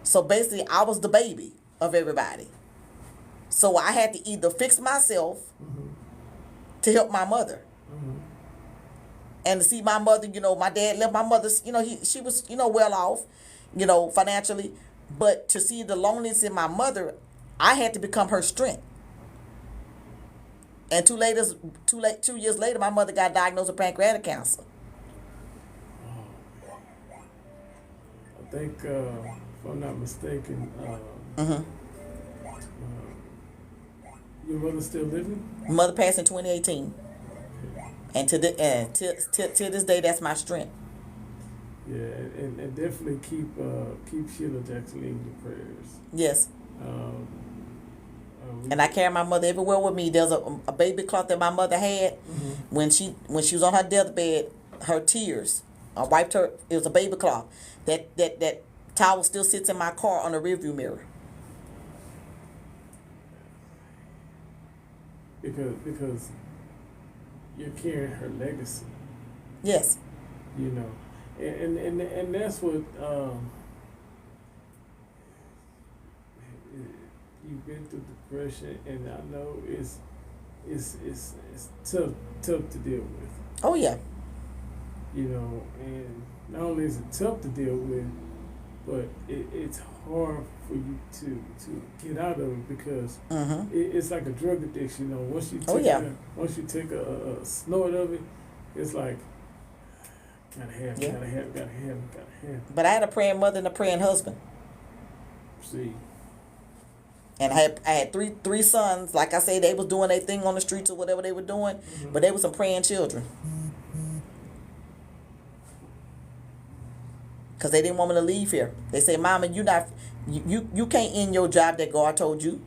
So basically, I was the baby of everybody. So I had to either fix myself to help my mother. And to see my mother, my dad left my mother, she was, well off, financially. But to see the loneliness in my mother, I had to become her strength. And 2 years later, my mother got diagnosed with pancreatic cancer. I think, if I'm not mistaken, your mother's still living? Mother passed in 2018. And to this day, that's my strength. Yeah, and definitely keep Sheila Jackson in your prayers. Yes. And I carry my mother everywhere with me. There's a baby cloth that my mother had when she was on her deathbed. Her tears, I wiped her. It was a baby cloth. That towel still sits in my car on the rearview mirror. Because you're carrying her legacy. Yes. And that's what you've been through depression, and I know it's tough to deal with. Oh yeah. And not only is it tough to deal with, but it's hard for you to get out of it because it's like a drug addiction. Once you take a snort of it, it's like gotta have it. But I had a praying mother and a praying husband. See. And I had three sons. Like I said, they was doing their thing on the streets or whatever they were doing, but they were some praying children. Because they didn't want me to leave here. They say, Mama, you can't end your job that God told you.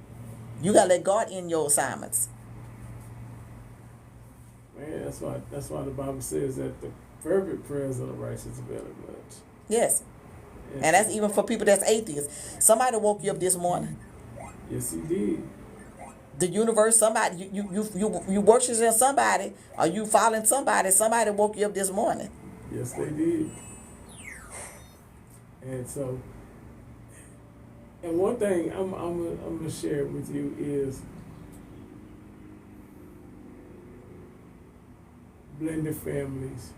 You got to let God end your assignments. Man, that's why the Bible says that the fervent prayers of the righteous avail much. Yes. And that's even for people that's atheists. Somebody woke you up this morning. Yes, he did. The universe, somebody, you worshiping somebody, or you following somebody. Somebody woke you up this morning. Yes, they did. And so, and one thing I'm gonna share with you is blended families.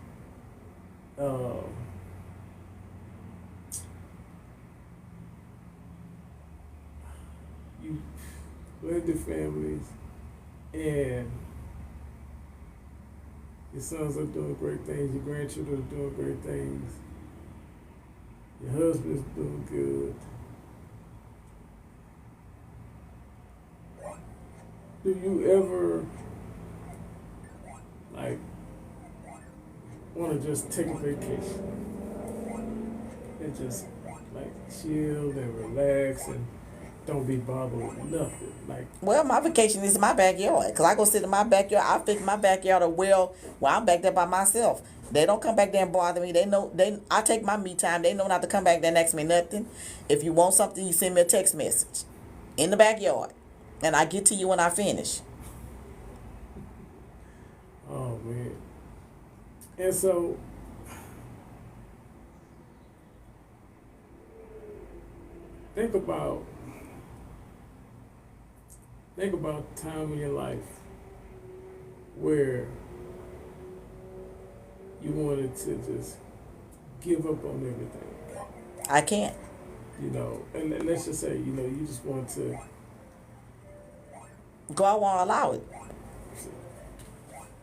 You blended families, and your sons are doing great things. Your grandchildren are doing great things. Your husband's doing good. Do you ever like want to just take a vacation and just like chill and relax and don't be bothered with nothing? Like, Well, my vacation is my backyard, because I go sit in my backyard. I fix my backyard a well I'm back there by myself. They don't come back there and bother me. They know I take my me time. They know not to come back there and ask me nothing. If you want something, you send me a text message in the backyard, and I get to you when I finish. oh man. And so think about time in your life where you wanted to just give up on everything, I can't. you know, and let's just say, you know, you just want to, God won't allow it.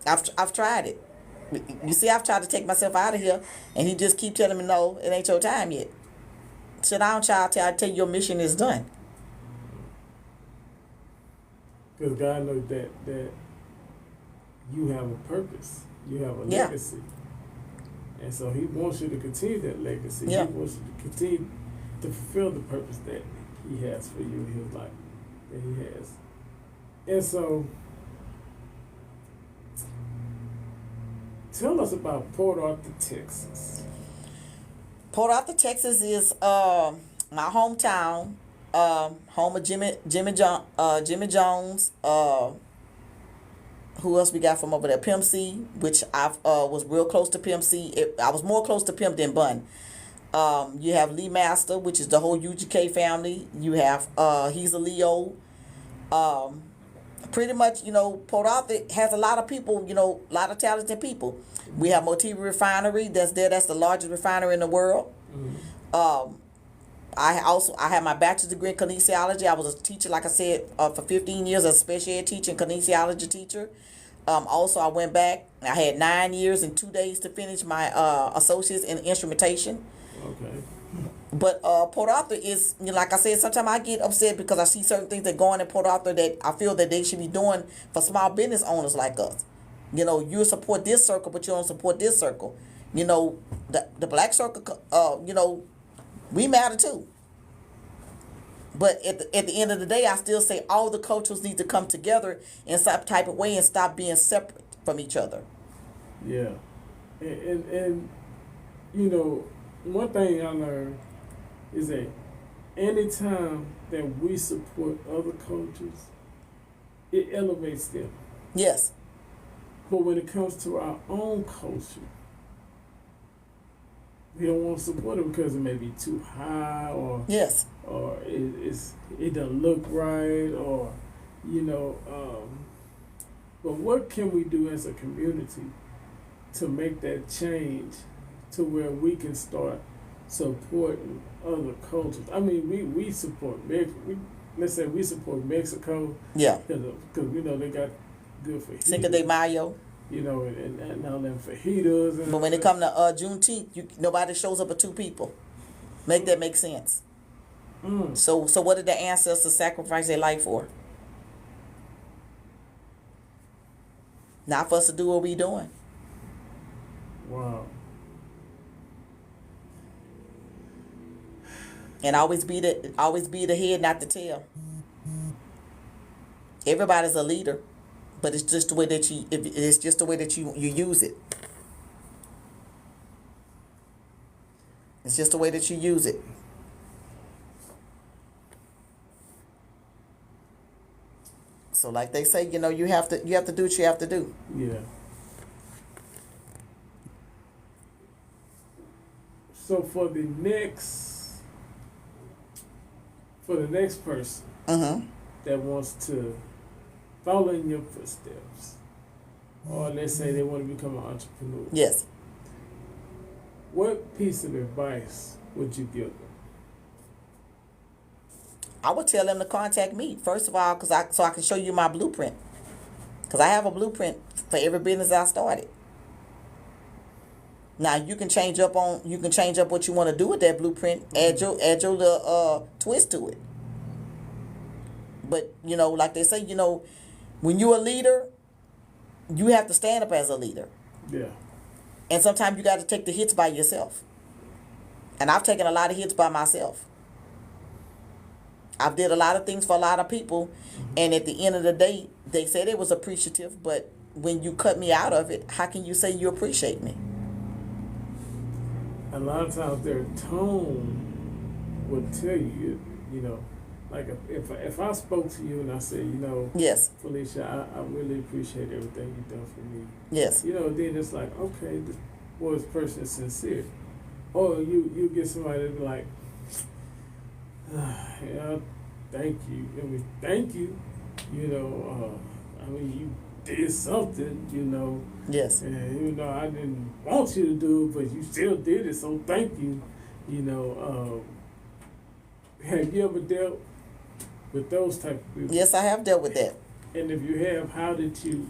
I've tried it. You see, I've tried to take myself out of here, and he just keep telling me, no, it ain't your time yet. Sit down, child, till I tell you your mission is done. because God knows that you have a purpose, you have a Yeah. legacy, and so He wants you to continue that legacy. Yeah. He wants you to continue to fulfill the purpose that He has for you in His life, that He has. And so, tell us about Port Arthur, Texas. Port Arthur, Texas is my hometown, home of Jimmy Jones. Who else we got from over there? Pimp C, which I was real close to Pimp C. I was more close to Pimp than Bun. You have Lee Master, which is the whole UGK family. You have he's a Leo. Pretty much, you know, Port Arthur has a lot of people, you know, a lot of talented people. We have Motiva Refinery that's there. That's the largest refinery in the world. Mm-hmm. I have my bachelor's degree in kinesiology. I was a teacher, like I said, for 15 years as a special ed teacher and kinesiology teacher. Also, I went back. I had 9 years and 2 days to finish my associates in instrumentation. Okay. But Port Arthur is, you know, like I said, sometimes I get upset because I see certain things that go on in Port Arthur that I feel that they should be doing for small business owners like us. You know, you support this circle, but you don't support this circle. You know, the black circle, you know, we matter too. But at the end of the day, I still say all the cultures need to come together in some type of way and stop being separate from each other. Yeah. And you know, one thing I learned is that anytime that we support other cultures, it elevates them. Yes. But when it comes to our own culture, we don't want to support it because it may be too high, or Yes. it doesn't look right, or you know. But what can we do as a community to make that change to where we can start supporting other cultures? I mean, we support let's say we support Mexico. Yeah. Because we know they got good fajitas. Cinco de Mayo. You know, and all them fajitas. And But when it come to Juneteenth, nobody shows up but two people. Make that make sense. Mm. So what did the ancestors sacrifice their life for? Not for us to do what we doing. Wow. And always be the head, not the tail. Everybody's a leader, But it's just the way that it's just the way that you use it. It's just the way that you use it. So like they say, you have to do what you have to do. Yeah. So for the next person Mm-hmm. that wants to follow in your footsteps, or let's say they want to become an entrepreneur, Yes. what piece of advice would you give them? I would tell them to contact me first of all, so I can show you my blueprint. Because I have a blueprint for every business I started. Now you can change up what you want to do with that blueprint. Add your little twist to it. But like they say, when you're a leader, you have to stand up as a leader. Yeah. And sometimes you got to take the hits by yourself. And I've taken a lot of hits by myself. I've did a lot of things for a lot of people, and at the end of the day, they said it was appreciative, but when you cut me out of it, how can you say you appreciate me? A lot of times their tone would tell you, like if I spoke to you and I said, Yes. Felicia, I really appreciate everything you've done for me. Yes. Then it's like, okay, this person is sincere. Or you get somebody to be like, yeah, thank you. Thank you. You did something, Yes. And I didn't want you to do it, but you still did it, so thank you. Have you ever dealt with those type of people? Yes, I have dealt with that. And if you have, how did you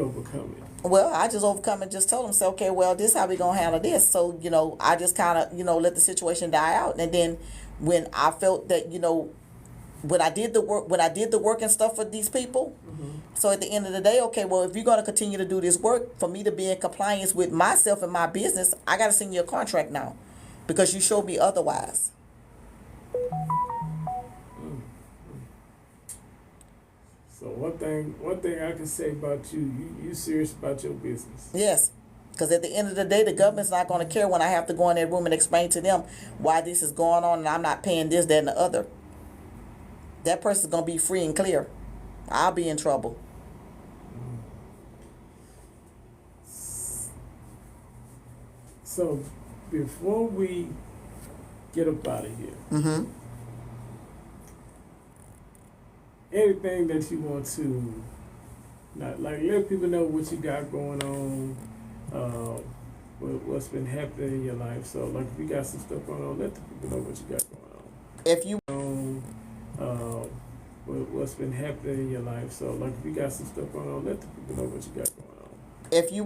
overcome it? Well, I just overcome and just told them, say, okay, well, this is how we gonna handle this. So, I just kind of, let the situation die out. And then when I felt that, when I did the work and stuff for these people, so at the end of the day, okay, well, if you're going to continue to do this work, for me to be in compliance with myself and my business, I got to send you a contract now because you showed me otherwise. So one thing I can say about you serious about your business. Yes. Because at the end of the day, the government's not going to care when I have to go in that room and explain to them why this is going on and I'm not paying this, that, and the other. That person's going to be free and clear. I'll be in trouble. So before we get up out of here, anything that you want to, let people know what you got going on, what's been happening in your life. So, if you got some stuff going on, let the people know what you got going on. If you what's been happening in your life. So, if you got some stuff going on, let the people know what you got going on. If you